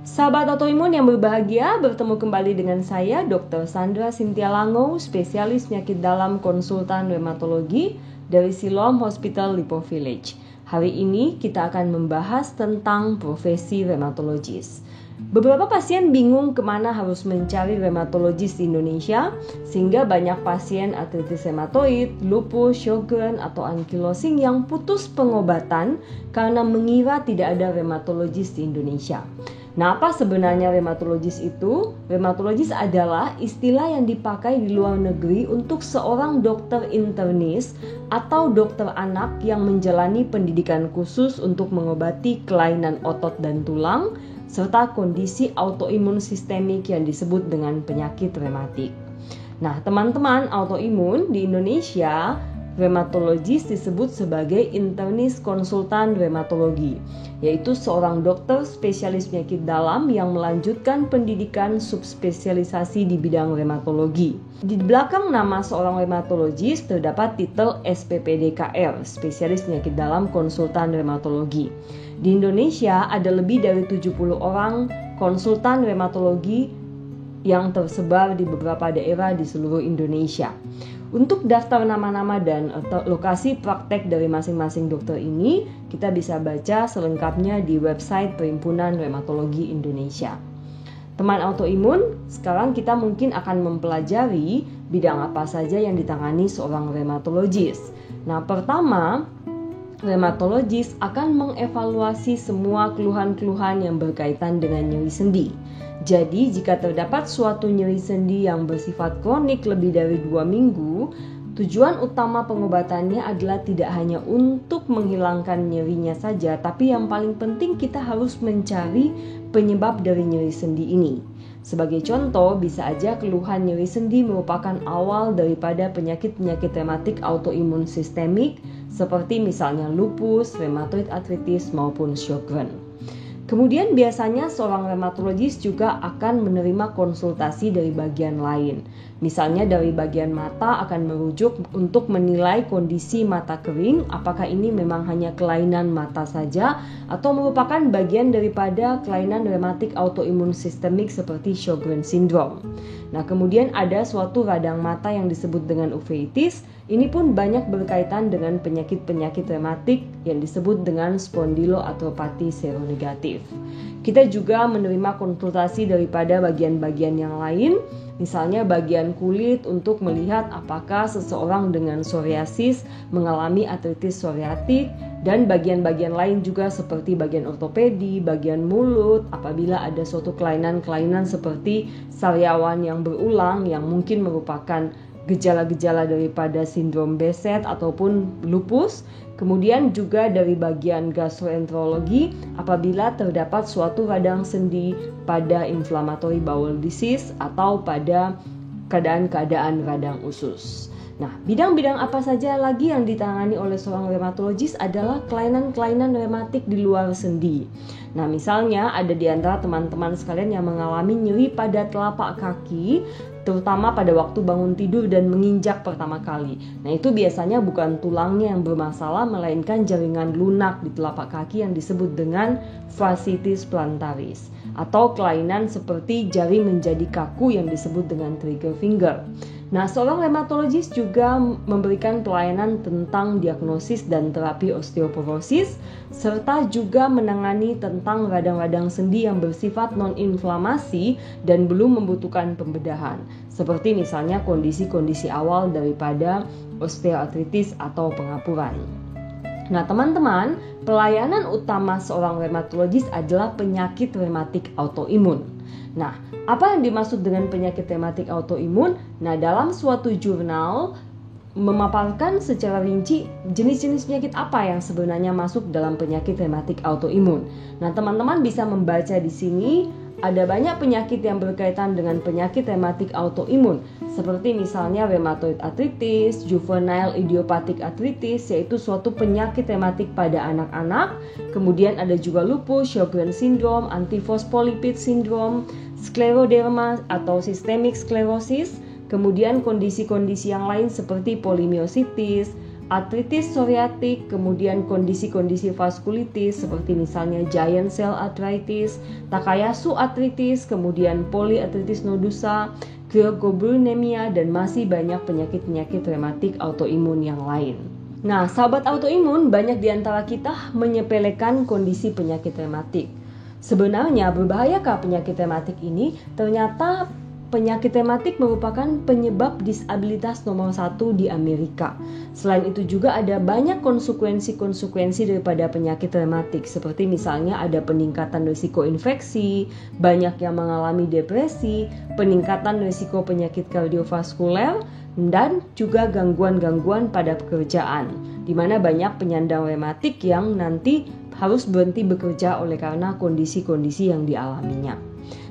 Sahabat autoimun yang berbahagia, bertemu kembali dengan saya Dr. Sandra Cynthia Lango, spesialis penyakit dalam konsultan rheumatologi dari Siloam Hospital Lipo Village. Hari ini kita akan membahas tentang profesi rheumatologis. Beberapa pasien bingung kemana harus mencari rheumatologis di Indonesia, sehingga banyak pasien artritis rheumatoid, lupus, Sjögren, atau ankylosing yang putus pengobatan karena mengira tidak ada rheumatologis di Indonesia. Nah, apa sebenarnya rheumatologis itu? Rheumatologis adalah istilah yang dipakai di luar negeri untuk seorang dokter internis atau dokter anak yang menjalani pendidikan khusus untuk mengobati kelainan otot dan tulang, serta kondisi autoimun sistemik yang disebut dengan penyakit rematik. Nah, teman-teman autoimun di Indonesia, rheumatologis disebut sebagai internis konsultan rheumatologi, yaitu seorang dokter spesialis penyakit dalam yang melanjutkan pendidikan subspesialisasi di bidang rheumatologi. Di belakang nama seorang rheumatologis terdapat titel SPPDKR, spesialis penyakit dalam konsultan rheumatologi. Di Indonesia ada lebih dari 70 orang konsultan rheumatologi yang tersebar di beberapa daerah di seluruh Indonesia. Untuk daftar nama-nama dan lokasi praktek dari masing-masing dokter ini, kita bisa baca selengkapnya di website Perhimpunan Rheumatologi Indonesia. Teman autoimun, sekarang kita mungkin akan mempelajari bidang apa saja yang ditangani seorang rheumatologis. Nah, pertama, rheumatologis akan mengevaluasi semua keluhan-keluhan yang berkaitan dengan nyeri sendi. Jadi, jika terdapat suatu nyeri sendi yang bersifat kronik lebih dari 2 minggu, tujuan utama pengobatannya adalah tidak hanya untuk menghilangkan nyerinya saja, tapi yang paling penting kita harus mencari penyebab dari nyeri sendi ini. Sebagai contoh, bisa aja keluhan nyeri sendi merupakan awal daripada penyakit-penyakit rematik autoimun sistemik, seperti misalnya lupus, rheumatoid arthritis, maupun Sjögren. Kemudian biasanya seorang rheumatologis juga akan menerima konsultasi dari bagian lain. Misalnya dari bagian mata akan merujuk untuk menilai kondisi mata kering, apakah ini memang hanya kelainan mata saja atau merupakan bagian daripada kelainan rematik autoimun sistemik seperti Sjögren syndrome. Nah, kemudian ada suatu radang mata yang disebut dengan uveitis. Ini pun banyak berkaitan dengan penyakit-penyakit rematik yang disebut dengan spondyloartropati seronegatif. Kita juga menerima konsultasi daripada bagian-bagian yang lain, misalnya bagian kulit untuk melihat apakah seseorang dengan psoriasis mengalami artritis psoriatik, dan bagian-bagian lain juga seperti bagian ortopedi, bagian mulut, apabila ada suatu kelainan-kelainan seperti sariawan yang berulang yang mungkin merupakan gejala-gejala daripada sindrom Behcet ataupun lupus. Kemudian juga dari bagian gastroenterologi apabila terdapat suatu radang sendi pada inflammatory bowel disease atau pada keadaan-keadaan radang usus. Nah, bidang-bidang apa saja lagi yang ditangani oleh seorang rheumatologis adalah kelainan-kelainan rematik di luar sendi. Nah, misalnya ada di antara teman-teman sekalian yang mengalami nyeri pada telapak kaki, terutama pada waktu bangun tidur dan menginjak pertama kali. Nah, itu biasanya bukan tulangnya yang bermasalah, melainkan jaringan lunak di telapak kaki yang disebut dengan fasciitis plantaris, atau kelainan seperti jari menjadi kaku yang disebut dengan trigger finger. Nah, seorang rheumatologis juga memberikan pelayanan tentang diagnosis dan terapi osteoporosis, serta juga menangani tentang radang-radang sendi yang bersifat non-inflamasi dan belum membutuhkan pembedahan, seperti misalnya kondisi-kondisi awal daripada osteoartritis atau pengapuran. Nah, teman-teman, pelayanan utama seorang rheumatologis adalah penyakit rematik autoimun. Nah, apa yang dimaksud dengan penyakit rematik autoimun? Nah, dalam suatu jurnal memaparkan secara rinci jenis-jenis penyakit apa yang sebenarnya masuk dalam penyakit rematik autoimun. Nah, teman-teman bisa membaca di sini ada banyak penyakit yang berkaitan dengan penyakit rematik autoimun, seperti misalnya rheumatoid arthritis, juvenile idiopathic arthritis, yaitu suatu penyakit rematik pada anak-anak. Kemudian ada juga lupus, Sjögren syndrome, antiphospholipid syndrome, skleroderma atau systemic sclerosis. Kemudian kondisi-kondisi yang lain seperti polymyositis, artritis psoriatik, kemudian kondisi-kondisi vaskulitis seperti misalnya giant cell arthritis, Takayasu arthritis, kemudian polyarthritis nodosa, cryoglobulinemia, dan masih banyak penyakit-penyakit rematik autoimun yang lain. Nah, sahabat autoimun, banyak di antara kita menyepelekan kondisi penyakit rematik. Sebenarnya berbahayakah penyakit rematik ini? Ternyata penyakit rematik merupakan penyebab disabilitas nomor 1 di Amerika. Selain itu juga ada banyak konsekuensi-konsekuensi daripada penyakit rematik, seperti misalnya ada peningkatan risiko infeksi, banyak yang mengalami depresi, peningkatan risiko penyakit kardiovaskuler, dan juga gangguan-gangguan pada pekerjaan, di mana banyak penyandang rematik yang nanti harus berhenti bekerja oleh karena kondisi-kondisi yang dialaminya.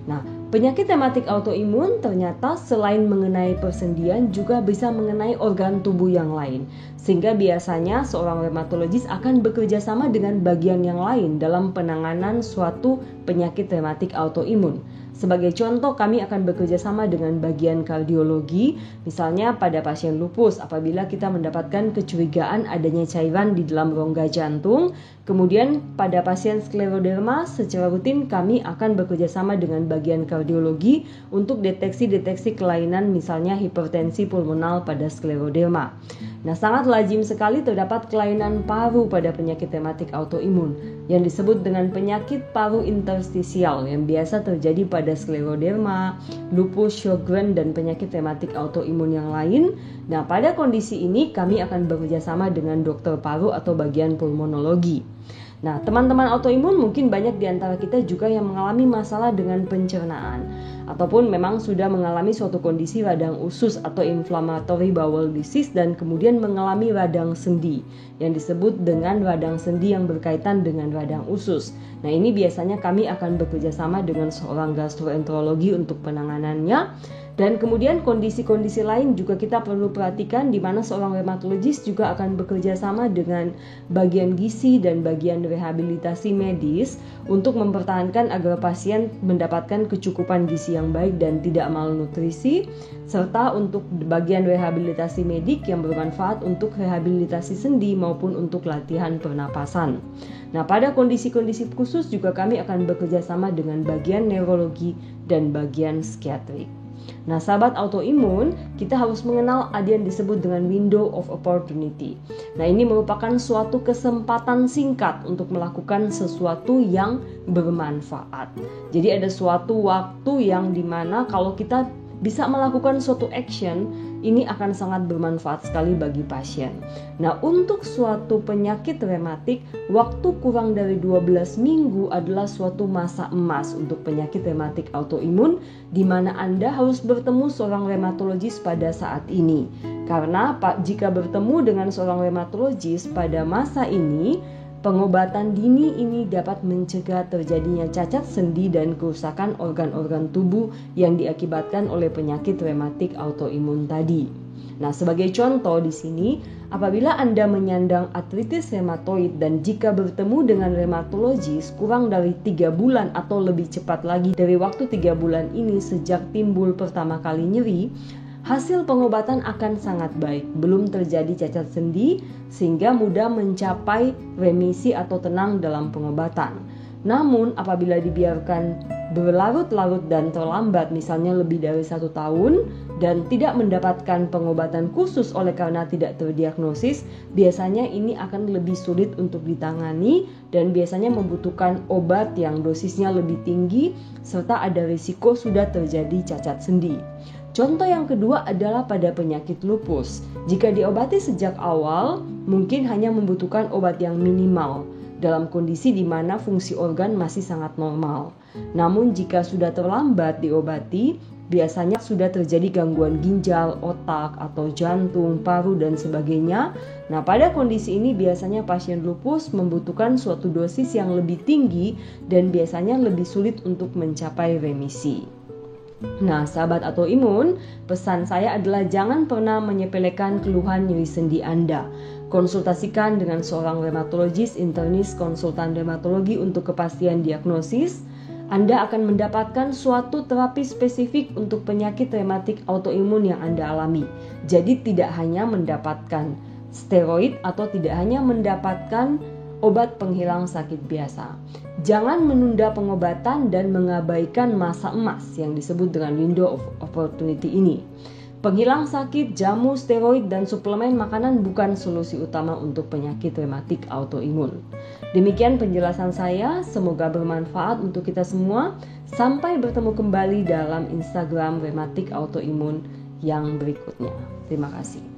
Nah, penyakit rematik autoimun ternyata selain mengenai persendian juga bisa mengenai organ tubuh yang lain. Sehingga biasanya seorang rheumatologis akan bekerja sama dengan bagian yang lain dalam penanganan suatu penyakit rematik autoimun. Sebagai contoh, kami akan bekerja sama dengan bagian kardiologi, misalnya pada pasien lupus apabila kita mendapatkan kecurigaan adanya cairan di dalam rongga jantung. Kemudian pada pasien skleroderma secara rutin kami akan bekerja sama dengan bagian kardiologi untuk deteksi-deteksi kelainan misalnya hipertensi pulmonal pada skleroderma. Nah, sangat lazim sekali terdapat kelainan paru pada penyakit rematik autoimun yang disebut dengan penyakit paru interstisial yang biasa terjadi pada skleroderma, lupus, Sjogren, dan penyakit rematik autoimun yang lain. Nah, pada kondisi ini kami akan bekerja sama dengan dokter paru atau bagian pulmonologi. Nah, teman-teman autoimun mungkin banyak di antara kita juga yang mengalami masalah dengan pencernaan ataupun memang sudah mengalami suatu kondisi radang usus atau inflammatory bowel disease dan kemudian mengalami radang sendi yang disebut dengan radang sendi yang berkaitan dengan radang usus. Nah, ini biasanya kami akan bekerja sama dengan seorang gastroenterologi untuk penanganannya. Dan kemudian kondisi-kondisi lain juga kita perlu perhatikan di mana seorang rheumatologis juga akan bekerja sama dengan bagian gizi dan bagian rehabilitasi medis untuk mempertahankan agar pasien mendapatkan kecukupan gizi yang baik dan tidak malnutrisi, serta untuk bagian rehabilitasi medik yang bermanfaat untuk rehabilitasi sendi maupun untuk latihan pernapasan. Nah, pada kondisi-kondisi khusus juga kami akan bekerja sama dengan bagian neurologi dan bagian psikiatrik. Nah, sahabat autoimun, kita harus mengenal ada yang disebut dengan window of opportunity. Nah, ini merupakan suatu kesempatan singkat untuk melakukan sesuatu yang bermanfaat. Jadi ada suatu waktu yang dimana kalau kita bisa melakukan suatu action, ini akan sangat bermanfaat sekali bagi pasien. Nah, untuk suatu penyakit rematik, waktu kurang dari 12 minggu adalah suatu masa emas untuk penyakit rematik autoimun, di mana Anda harus bertemu seorang rheumatologis pada saat ini. Karena jika bertemu dengan seorang rheumatologis pada masa ini, pengobatan dini ini dapat mencegah terjadinya cacat sendi dan kerusakan organ-organ tubuh yang diakibatkan oleh penyakit rematik autoimun tadi. Nah, sebagai contoh di sini, apabila Anda menyandang artritis rheumatoid dan jika bertemu dengan rheumatologis kurang dari 3 bulan atau lebih cepat lagi dari waktu 3 bulan ini sejak timbul pertama kali nyeri, hasil pengobatan akan sangat baik, belum terjadi cacat sendi sehingga mudah mencapai remisi atau tenang dalam pengobatan. Namun apabila dibiarkan berlarut-larut dan terlambat, misalnya lebih dari 1 tahun dan tidak mendapatkan pengobatan khusus oleh karena tidak terdiagnosis, biasanya ini akan lebih sulit untuk ditangani dan biasanya membutuhkan obat yang dosisnya lebih tinggi serta ada risiko sudah terjadi cacat sendi. Contoh yang kedua adalah pada penyakit lupus. Jika diobati sejak awal, mungkin hanya membutuhkan obat yang minimal dalam kondisi di mana fungsi organ masih sangat normal. Namun jika sudah terlambat diobati, biasanya sudah terjadi gangguan ginjal, otak, atau jantung, paru, dan sebagainya. Nah, pada kondisi ini biasanya pasien lupus membutuhkan suatu dosis yang lebih tinggi dan biasanya lebih sulit untuk mencapai remisi. Nah, sahabat autoimun, pesan saya adalah jangan pernah menyepelekan keluhan nyeri sendi Anda. Konsultasikan dengan seorang rheumatologis, internis, konsultan rheumatologi untuk kepastian diagnosis. Anda akan mendapatkan suatu terapi spesifik untuk penyakit rematik autoimun yang Anda alami. Jadi tidak hanya mendapatkan steroid atau tidak hanya mendapatkan obat penghilang sakit biasa. Jangan menunda pengobatan dan mengabaikan masa emas yang disebut dengan window of opportunity ini. Penghilang sakit, jamu, steroid, dan suplemen makanan bukan solusi utama untuk penyakit rematik autoimun. Demikian penjelasan saya, semoga bermanfaat untuk kita semua. Sampai bertemu kembali dalam Instagram rematik autoimun yang berikutnya. Terima kasih.